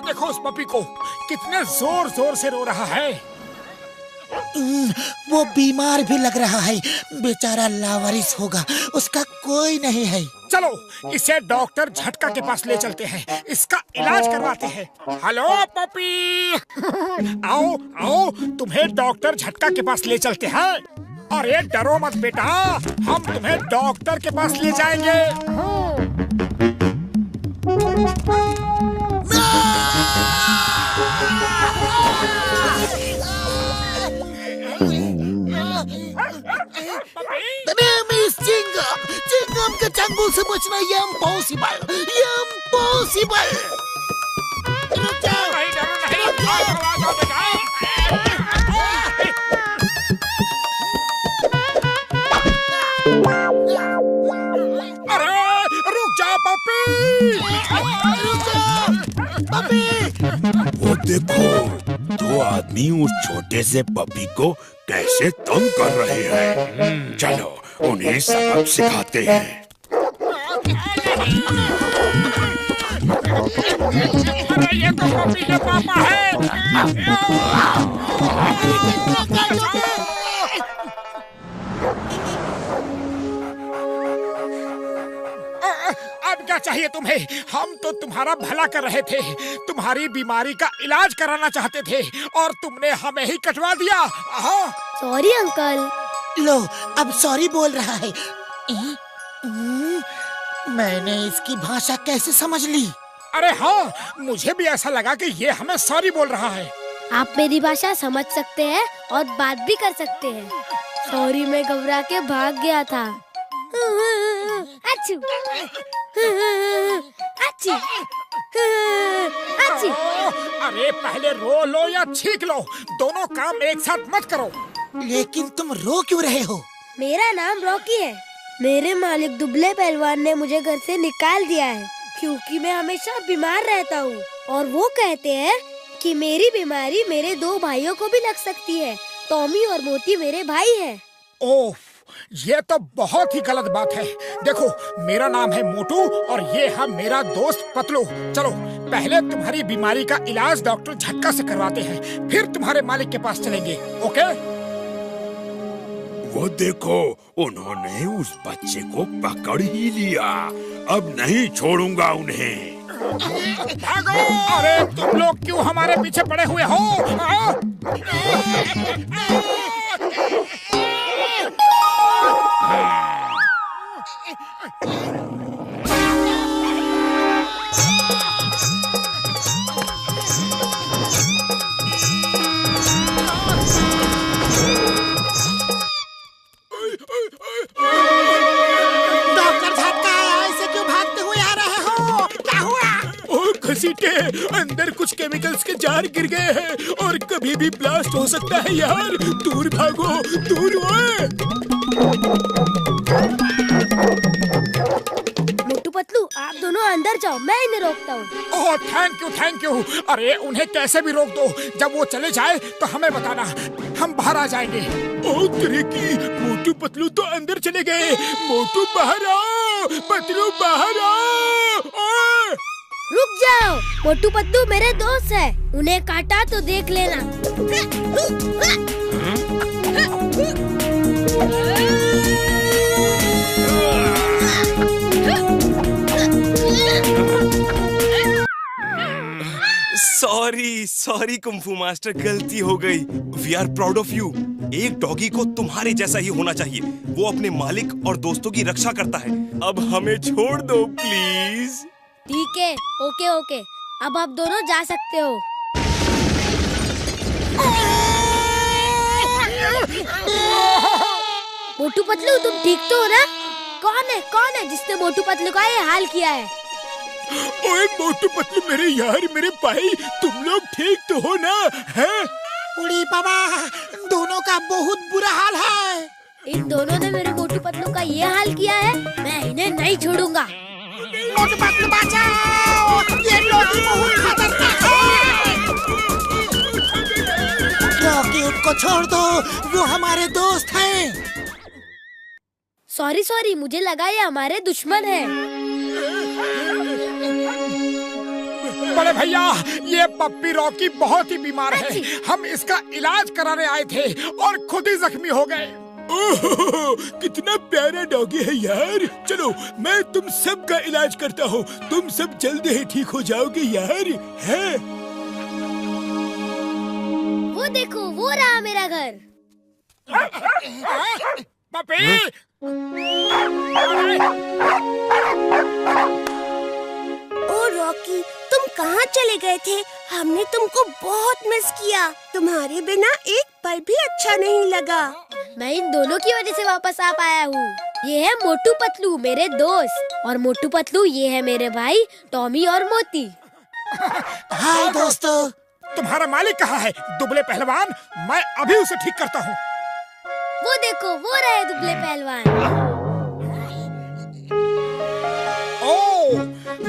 देखो उस पपी को, कितने जोर जोर से रो रहा है। वो बीमार भी लग रहा है, बेचारा लावारिस होगा, उसका कोई नहीं है। चलो इसे डॉक्टर झटका के पास ले चलते हैं, इसका इलाज करवाते हैं। हेलो पपी, आओ आओ, तुम्हें डॉक्टर झटका के पास ले चलते हैं। अरे डरो मत बेटा, हम तुम्हें डॉक्टर के पास ले जाएंगे। चिंगम के चंगुल से बचना ये इम्पॉसिबल। रुक जाओ। नहीं डरो नहीं, अरे रुक जाओ पपी, वो देखो, दो आदमी उस छोटे से पपी को कैसे तंग कर रहे हैं। चलो उन्हें सबक सिखाते हैं। अरे ये तो पपी का पापा है। अब क्या चाहिए तुम्हें? हम तो तुम्हारा भला कर रहे थे, तुम्हारी बीमारी का इलाज कराना चाहते थे और तुमने हमें ही कटवा दिया। Sorry uncle. लो अब सॉरी बोल रहा है। मैंने इसकी भाषा कैसे समझ ली? अरे हाँ, मुझे भी ऐसा लगा कि ये हमें सॉरी बोल रहा है। आप मेरी भाषा समझ सकते हैं और बात भी कर सकते हैं। सॉरी, मैं घबरा के भाग गया था। अच्छू, अच्छी, अच्छी। अरे पहले रो लो या छींक लो, दोनों काम एक साथ मत करो। लेकिन तुम रो क्यों रहे हो? मेरा नाम रॉकी है। मेरे मालिक दुबले पहलवान ने मुझे घर से निकाल दिया है क्योंकि मैं हमेशा बीमार रहता हूँ और वो कहते हैं कि मेरी बीमारी मेरे दो भाइयों को भी लग सकती है। टॉमी और मोती मेरे भाई हैं। ओह, ये तो बहुत ही गलत बात है। देखो, मेरा नाम है मोटू और ये है मेरा दोस्त पतलू। चलो पहले तुम्हारी बीमारी का इलाज डॉक्टर झटका से करवाते हैं, फिर तुम्हारे मालिक के पास चलेंगे। ओके? वो देखो, उन्होंने उस बच्चे को पकड़ ही लिया। अब नहीं छोड़ूंगा उन्हें। भागो! अरे तुम लोग क्यों हमारे पीछे पड़े हुए हो? घसीटे, अंदर कुछ केमिकल्स के जार गिर गए हैं और कभी भी ब्लास्ट हो सकता है यार। दूर भागो, दूर ओए। मोटू पतलू, आप दोनों अंदर जाओ, मैं इन्हें रोकता हूँ। Oh thank you. अरे उन्हें कैसे भी रोक दो, जब वो चले जाए तो हमें बताना, हम बाहर आ जाएंगे। ओह तेरे की, मोटू पतलू तो अंदर चले गए। मोटू बाहर आओ, पतलू बाहर आओ। रुक जाओ, मोटू पतलू मेरे दोस्त है, उन्हें काटा तो देख लेना। सॉरी कुंफू मास्टर, गलती हो गई। We are proud of you. एक डॉगी को तुम्हारे जैसा ही होना चाहिए। वो अपने मालिक और दोस्तों की रक्षा करता है। अब हमें छोड़ दो प्लीज। ठीक है, ओके। अब आप दोनों जा सकते हो। मोटू पतलू, तुम ठीक तो हो ना? कौन है जिसने मोटू पतलू का ये हाल किया है? ओए मोटू पतलू मेरे यार, मेरे भाई, तुम लोग ठीक तो हो ना? हैं? उड़ी बाबा, दोनों का बहुत बुरा हाल है। इन दोनों ने मेरे मोटू पतलू का ये हाल किया है, मैं इन्हें नहीं छोड़ूंगा। मोटू पतलू बचाओ, ये लोग बहुत खतरनाक है। रॉकी को छोड़ दो, वो हमारे दोस्त हैं। सॉरी, मुझे लगा ये हमारे दुश्मन है। बड़े भैया, ये पप्पी रॉकी बहुत ही बीमार है। हम इसका इलाज कराने आए थे और खुद ही जख्मी हो गए। ओह, कितना प्यारा डॉगी है यार। चलो मैं तुम सब का इलाज करता हूँ, तुम सब जल्द ही ठीक हो जाओगे यार। है वो देखो, वो रहा मेरा घर। पप्पी, ओ रॉकी, तुम कहाँ चले गए थे? हमने तुमको बहुत मिस किया। तुम्हारे बिना एक पल भी अच्छा नहीं लगा। मैं इन दोनों की वजह से वापस आ पाया हूँ। ये है मोटू पतलू, मेरे दोस्त, और मोटू पतलू ये है मेरे भाई टॉमी और मोती। हाय दोस्तों। तुम्हारा मालिक कहाँ है? दुबले पहलवान, मैं अभी उसे ठीक करता हूँ। वो देखो, वो रहे दुबले पहलवान।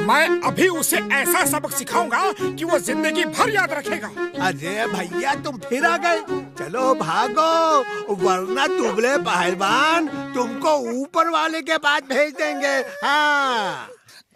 मैं अभी उसे ऐसा सबक सिखाऊंगा कि वो जिंदगी भर याद रखेगा। अरे भैया, तुम फिर आ गए। चलो भागो, वरना दुबले पहलवान तुमको ऊपर वाले के पास भेज देंगे। हाँ।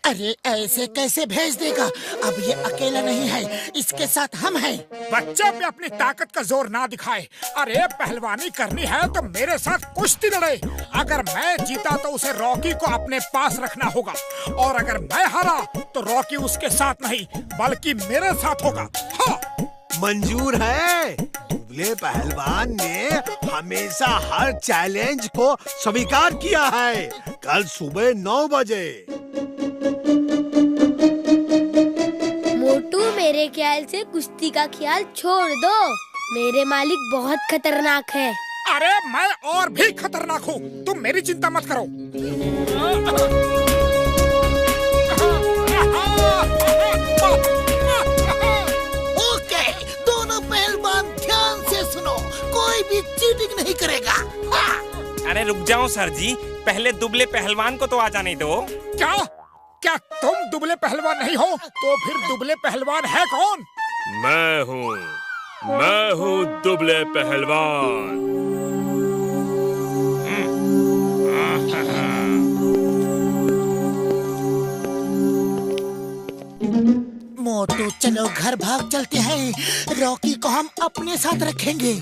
अरे ऐसे कैसे भेज देगा? अब ये अकेला नहीं है, इसके साथ हम हैं। बच्चे पे अपनी ताकत का जोर ना दिखाए। अरे पहलवानी करनी है तो मेरे साथ कुश्ती लड़े। अगर मैं जीता तो उसे रॉकी को अपने पास रखना होगा, और अगर मैं हारा तो रॉकी उसके साथ नहीं बल्कि मेरे साथ होगा। हाँ। मंजूर है। दुबले पहलवान ने हमेशा हर चैलेंज को स्वीकार किया है। कल सुबह 9 बजे। मोटू, मेरे ख्याल से कुश्ती का ख्याल छोड़ दो। मेरे मालिक बहुत खतरनाक है। अरे मैं और भी खतरनाक हूँ, तुम मेरी चिंता मत करो। ओके, दोनों पहलवान ध्यान से सुनो, कोई भी चीटिंग नहीं करेगा। हाँ। अरे रुक जाओ सर जी, पहले दुबले पहलवान को तो आ जाने दो। क्या तुम दुबले पहलवान नहीं हो? तो फिर दुबले पहलवान है कौन? मैं हूँ दुबले पहलवान। मोटू, चलो घर भाग चलते हैं। रॉकी को हम अपने साथ रखेंगे।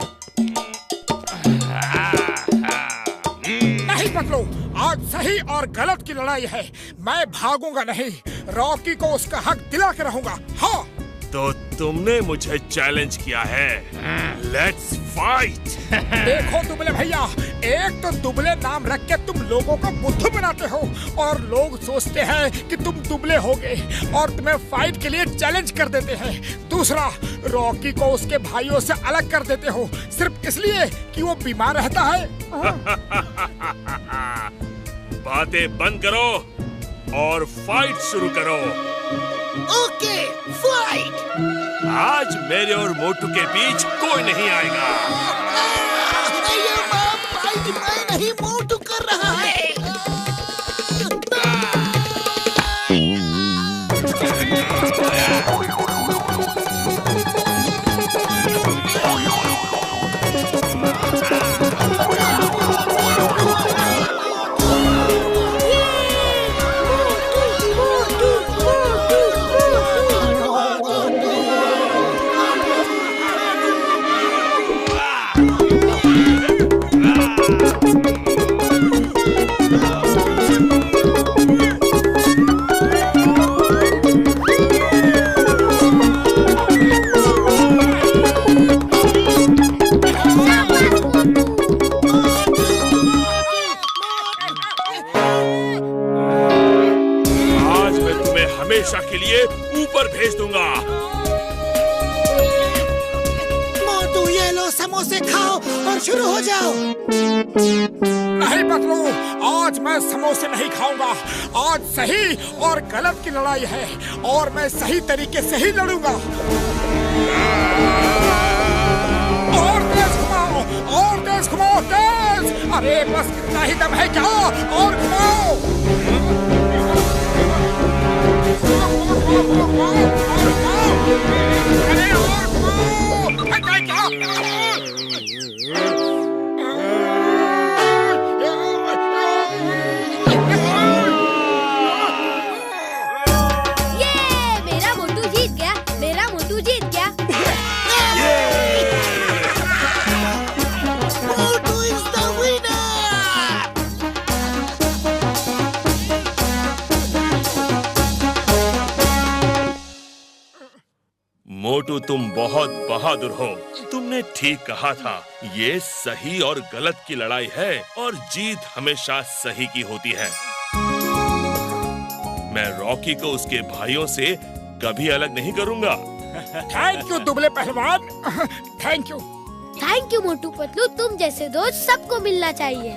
नहीं पतलू, आज सही और गलत की लड़ाई है। मैं भागूंगा नहीं, रॉकी को उसका हक दिला के रहूंगा। हाँ। तो तुमने मुझे चैलेंज किया है, लेट्स फाइट। देखो दुबले भैया, एक तो दुबले नाम रख के तुम लोगों को बुद्धू बनाते हो, और लोग सोचते हैं कि तुम दुबले होगे और तुम्हें फाइट के लिए चैलेंज कर देते हैं। दूसरा, रॉकी को उसके भाइयों से अलग कर देते हो सिर्फ इसलिए कि वो बीमार रहता है। बातें बंद करो और फाइट शुरू करो। Okay, fight. आज मेरे और मोटू के बीच कोई नहीं आएगा। ये फाइट मैं नहीं, मोटू कर रहा है। हमेशा के लिए ऊपर भेज दूंगा। मोटू, ये लो समोसे खाओ और शुरू हो जाओ। नहीं पतलू, आज मैं समोसे नहीं खाऊंगा। आज सही और गलत की लड़ाई है और मैं सही तरीके से ही लड़ूंगा। और तेज घुमाओ, और तेज घुमाओ, तेज। अरे बस इतना ही दम है क्या? और घुमाओ। अरे और घुमाओ। क्या? ये मेरा मोटू जीत गया। मोटू तुम बहुत बहादुर हो। तुमने ठीक कहा था, ये सही और गलत की लड़ाई है और जीत हमेशा सही की होती है। मैं रॉकी को उसके भाइयों से कभी अलग नहीं करूंगा। थैंक यू दुबले पहलवान, thank you. Thank you Motu Patlu, तुम जैसे दोस्त सबको मिलना चाहिए।